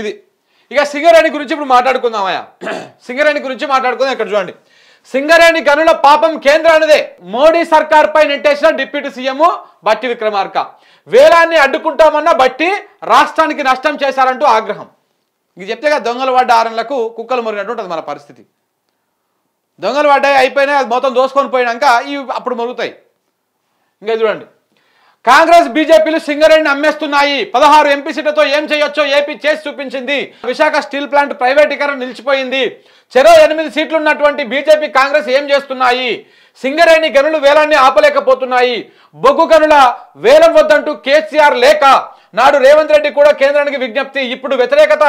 ఇది ఇక సింగరేణి గురించి ఇప్పుడు మాట్లాడుకుందామయ్యా. సింగరేణి గురించి మాట్లాడుకుందాం. ఇక్కడ చూడండి, సింగరేణి గనుల పాపం కేంద్రానిదే, మోడీ సర్కార్ పై నెట్టేసిన డిప్యూటీ సీఎం బట్టి విక్రమార్క. వేలాన్ని అడ్డుకుంటామన్న బట్టి రాష్ట్రానికి నష్టం చేశారంటూ ఆగ్రహం. ఇది చెప్తే కదా దొంగలు పడ్డ ఆరణలకు కుక్కలు మురిగినట్టు ఉంటుంది మన పరిస్థితి. దొంగలు పడ్డాయి అయిపోయినాయి, అది మొత్తం దోసుకొని పోయినాక ఇవి అప్పుడు మురుగుతాయి. ఇంకా చూడండి, కాంగ్రెస్ బీజేపీలు సింగరేణిని అమ్మేస్తున్నాయి, 16 ఎంపీ సీట్లతో ఏం చేయొచ్చో ఏపీ చేసి చూపించింది. విశాఖ స్టీల్ ప్లాంట్ ప్రైవేటీకరణ నిలిచిపోయింది. చెరో 8 సీట్లు ఉన్నటువంటి బీజేపీ కాంగ్రెస్ ఏం చేస్తున్నాయి? సింగరేణి గనులు వేలాన్ని ఆపలేకపోతున్నాయి. బొగ్గు గనుల వేలం వద్దంటూ కేసీఆర్ లేక నాడు రేవంత్ రెడ్డి కూడా కేంద్రానికి విజ్ఞప్తి. ఇప్పుడు వ్యతిరేకత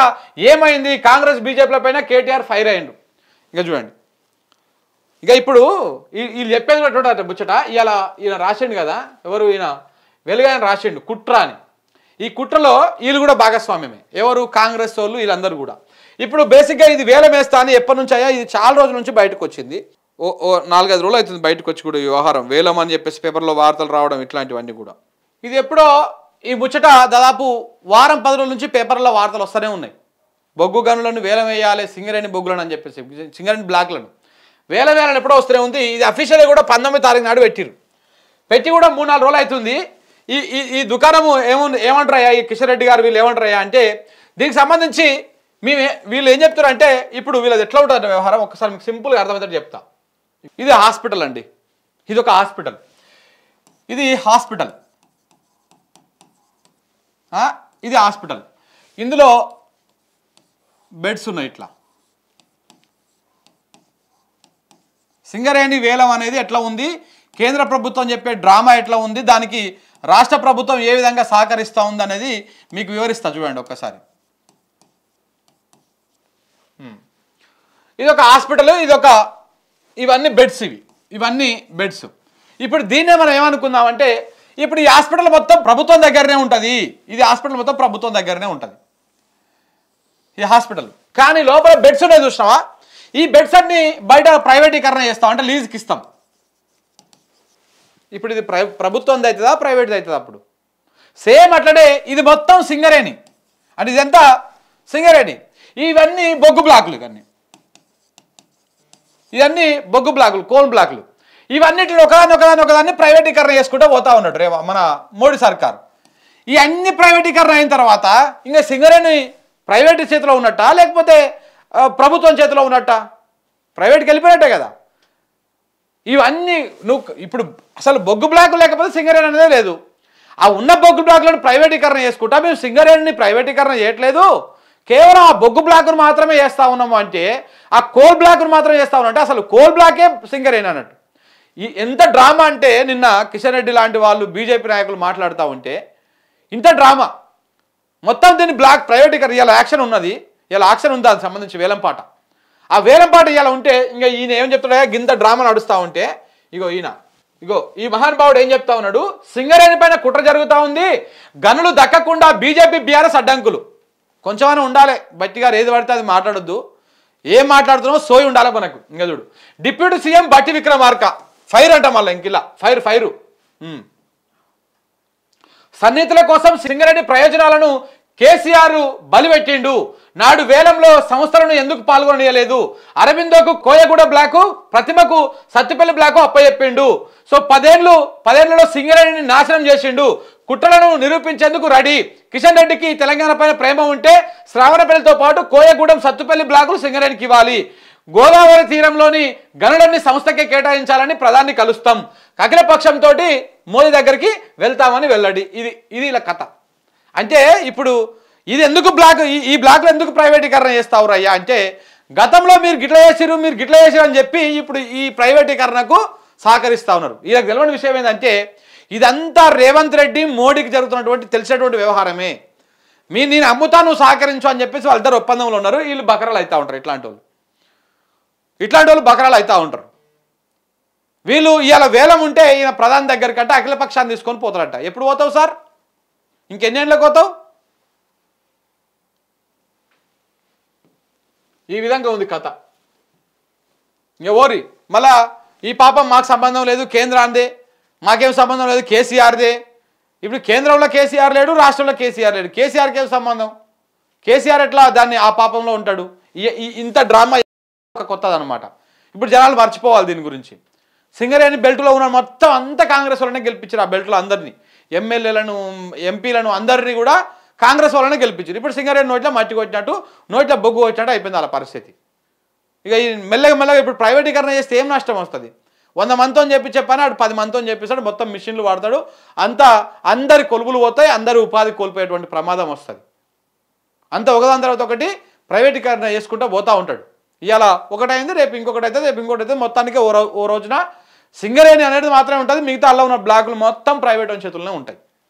ఏమైంది? కాంగ్రెస్ బీజేపీల పైన కేటీఆర్ ఫైర్ అయ్యిండు. ఇక చూడండి, ఇక ఇప్పుడు వీళ్ళు చెప్పేది ముచ్చట ఇలా ఈయన రాసిండు కదా, ఎవరు ఈయన వెలుగాయన రాసిండు కుట్ర అని. ఈ కుట్రలో వీళ్ళు కూడా భాగస్వామ్యమే. ఎవరు? కాంగ్రెస్ వాళ్ళు, వీళ్ళందరూ కూడా. ఇప్పుడు బేసిక్గా ఇది వేలం వేస్తా అని ఎప్పటి నుంచి అయ్యా, ఇది చాలా రోజుల నుంచి బయటకు వచ్చింది. ఓ 4-5 రోజులు అవుతుంది బయటకు వచ్చి కూడా ఈ వ్యవహారం. వేలం అని చెప్పేసి పేపర్లో వార్తలు రావడం ఇట్లాంటివన్నీ కూడా. ఇది ఎప్పుడో ఈ ముచ్చట దాదాపు వారం 10 రోజుల నుంచి పేపర్లో వార్తలు వస్తూనే ఉన్నాయి. బొగ్గు గనులను వేలం వేయాలి, సింగరేణి బొగ్గులను అని చెప్పేసి, సింగరేణి బ్లాక్లను వేలం ఎప్పుడో వస్తూనే ఉంది. ఇది అఫీషియల్గా కూడా 19వ తారీఖు నాడు పెట్టి కూడా 3-4 రోజులు అవుతుంది. ఈ దుకాణము ఏమంటారయ్యా, ఈ కిషన్ రెడ్డి గారు వీళ్ళు ఏమంటారయ్యా అంటే, దీనికి సంబంధించి వీళ్ళు ఏం చెప్తారు అంటే, ఇప్పుడు వీళ్ళది ఎట్లా ఉంటుంది వ్యవహారం ఒకసారి మీకు సింపుల్గా అర్థమవుతుంది చెప్తా. ఇది హాస్పిటల్ అండి, ఇది ఒక హాస్పిటల్, ఇది హాస్పిటల్, ఇది హాస్పిటల్. ఇందులో బెడ్స్ ఉన్నాయి. ఇట్లా సింగరేణి వేలం అనేది ఎట్లా ఉంది, కేంద్ర ప్రభుత్వం చెప్పే డ్రామా ఎట్లా ఉంది, దానికి రాష్ట్ర ప్రభుత్వం ఏ విధంగా సహకరిస్తూ ఉంది అనేది మీకు వివరిస్తా. చూడండి ఒక్కసారి. ఇది ఒక హాస్పిటల్, ఇవన్నీ బెడ్స్, ఇవన్నీ బెడ్స్. ఇప్పుడు దీన్నే మనం ఏమనుకుందామంటే, ఇప్పుడు ఈ హాస్పిటల్ మొత్తం ప్రభుత్వం దగ్గరనే ఉంటుంది. ఇది హాస్పిటల్ మొత్తం ప్రభుత్వం దగ్గరనే ఉంటుంది ఈ హాస్పిటల్. కానీ లోపల బెడ్స్ ఉన్నాయి చూసినావా, ఈ బెడ్స్ అన్ని బయట ప్రైవేటీకరణ చేస్తాం, అంటే లీజుకి ఇస్తాం. ఇప్పుడు ఇది ప్రభుత్వం అవుతుందా ప్రైవేట్ అవుతుందా? అప్పుడు సేమ్ అట్లనే ఇది మొత్తం సింగరేణి అంటే ఇదంతా సింగరేణి. ఇవన్నీ బొగ్గు బ్లాకులు, ఇవన్నీ బొగ్గు బ్లాకులు, కోల్ బ్లాకులు. ఇవన్నిటిని ఒకదాన్ని ప్రైవేటీకరణ చేసుకుంటూ పోతా ఉన్నాడు మన మోడీ సర్కార్. ఈ అన్ని ప్రైవేటీకరణ అయిన తర్వాత ఇంకా సింగరేణి ప్రైవేట్ చేతిలో ఉన్నట్ట లేకపోతే ప్రభుత్వం చేతిలో ఉన్నట్ట? ప్రైవేట్కి వెళ్ళిపోయినట్టే కదా. ఇవన్నీ నువ్వు ఇప్పుడు అసలు బొగ్గు బ్లాక్ లేకపోతే సింగరేణి అనేదే లేదు. ఆ ఉన్న బొగ్గు బ్లాక్లను ప్రైవేటీకరణ చేసుకుంటా మేము సింగరేణిని ప్రైవేటీకరణ చేయట్లేదు, కేవలం ఆ బొగ్గు బ్లాక్ను మాత్రమే చేస్తూ ఉన్నాము అంటే, ఆ కోల్ బ్లాక్ను మాత్రమే చేస్తూ ఉన్నాం అంటే అసలు కోల్ బ్లాకే సింగరేణి అన్నట్టు. ఎంత డ్రామా అంటే, నిన్న కిషన్ రెడ్డి లాంటి వాళ్ళు బీజేపీ నాయకులు మాట్లాడుతూ ఉంటే ఇంత డ్రామా. మొత్తం దీన్ని బ్లాక్ ప్రైవేటీకరణ ఇలా యాక్షన్ ఉన్నది, ఇలా యాక్షన్ ఉంది దానికి సంబంధించి వేలంపాట. ఆ వేలంపాట ఇలా ఉంటే ఇంకా ఈయన ఏం చెప్తాడా, గింత డ్రామా నడుస్తూ ఉంటే ఈ మహానుభావుడు ఏం చెప్తా ఉన్నాడు, సింగరేణి పైన కుట్ర జరుగుతూ ఉంది, గనులు దక్కకుండా బీజేపీ బీఆర్ఎస్ అడ్డంకులు. కొంచెమైనా ఉండాలి బట్టి గారు, ఏది పడితే అది మాట్లాడొద్దు, ఏం మాట్లాడుతున్నామో సోయి ఉండాలి మనకు. ఇంకా చూడు, డిప్యూటీ సీఎం బట్టి విక్రమార్క ఫైర్ అంట, మళ్ళీ ఇంకిలా ఫైరు. సన్నిహితుల కోసం సింగరేణి ప్రయోజనాలను కేసీఆర్ బలిపెట్టిండు. నాడు వేలంలో సంస్థలను ఎందుకు పాల్గొనలేదు? అరవిందోకు Koyaguda block, ప్రతిమకు Sattipalli block అప్పచెప్పిండు. So 10 ఏళ్లలో సింగరేణిని నాశనం చేసిండు. కుట్రలను నిరూపించేందుకు రెడీ. కిషన్ రెడ్డికి తెలంగాణ పైన ప్రేమ ఉంటే శ్రావణపల్లితో పాటు కోయగూడెం సత్తుపల్లి బ్లాకులు సింగరేణికి ఇవ్వాలి. గోదావరి తీరంలోని గనులన్నీ సంస్థకే కేటాయించాలని ప్రధాని కలుస్తాం. అఖిలపక్షంతో మోదీ దగ్గరికి వెళ్తామని వెల్లడి. ఇది ఇలా కథ. అంటే ఇప్పుడు ఇది ఎందుకు ఈ బ్లాక్లు ఎందుకు ప్రైవేటీకరణ చేస్తావు అయ్యా అంటే, గతంలో మీరు గిట్ల చేసిరు అని చెప్పి ఇప్పుడు ఈ ప్రైవేటీకరణకు సహకరిస్తూ ఉన్నారు. వీళ్ళకి తెలియని విషయం ఏంటంటే, ఇదంతా రేవంత్ రెడ్డి మోడీకి జరుగుతున్నటువంటి తెలిసినటువంటి వ్యవహారమే. నేను అమ్ముతా, నువ్వు సహకరించు అని చెప్పేసి వాళ్ళిద్దరు ఒప్పందంలో ఉన్నారు. వీళ్ళు బకరాలు అవుతూ ఉంటారు. ఇట్లాంటి వాళ్ళు బకరాలు అవుతూ ఉంటారు. వీళ్ళు ఇవాళ వేలం ఉంటే ఈయన ప్రధాని దగ్గరికి అంటే అఖిలపక్షాన్ని తీసుకొని పోతారట. ఎప్పుడు పోతావు సార్? ఇంకెన్నేళ్ళకి పోతావు? ఈ విధంగా ఉంది కథ. ఎవరి మళ్ళా ఈ పాపం మాకు సంబంధం లేదు, కేంద్రాందే, మాకేం సంబంధం లేదు, కేసీఆర్దే. ఇప్పుడు కేంద్రంలో కేసీఆర్ లేడు, రాష్ట్రంలో కేసీఆర్ లేడు, కేసీఆర్కి ఏం సంబంధం? కేసీఆర్ ఎట్లా దాన్ని ఆ పాపంలో ఉంటాడు. ఇంత డ్రామా ఒక కొత్తదనమాట. ఇప్పుడు జనాలు మర్చిపోవాలి దీని గురించి. సింగరేణి బెల్ట్లో ఉన్న మొత్తం అంతా కాంగ్రెస్ వాళ్ళనే గెలిపించారు. ఆ బెల్ట్లో అందరినీ, ఎమ్మెల్యేలను, ఎంపీలను అందరినీ కూడా కాంగ్రెస్ వాళ్ళనే గెలిపించారు. ఇప్పుడు సింగరేణి నోట్లో మట్టి కొట్టినట్టు, నోట్లో బొగ్గు కొట్టినట్టు అయిపోయింది అలా పరిస్థితి. ఇక ఈ మెల్లగా ఇప్పుడు ప్రైవేటీకరణ చేస్తే ఏం నష్టం వస్తుంది? 100 మందితో చెప్పాను, అటు 10 మందితో చెప్పిస్తాడు, మొత్తం మిషన్లు వాడతాడు, అంతా అందరి కొలుపులు పోతాయి, అందరి ఉపాధి కోల్పోయేటువంటి ప్రమాదం వస్తుంది. అంతా ఒకదాని తర్వాత ఒకటి ప్రైవేటీకరణ చేసుకుంటూ పోతూ ఉంటాడు. ఇవాళ ఒకటైంది, రేపు ఇంకొకటి అయితే, రేపు ఇంకొకటి అయితే, మొత్తానికి ఓ రోజున సింగరేణి అనేది మాత్రమే ఉంటుంది. మిగతా అలా ఉన్న బ్లాకులు మొత్తం ప్రైవేట్ చేతుల్లోనే ఉంటాయి.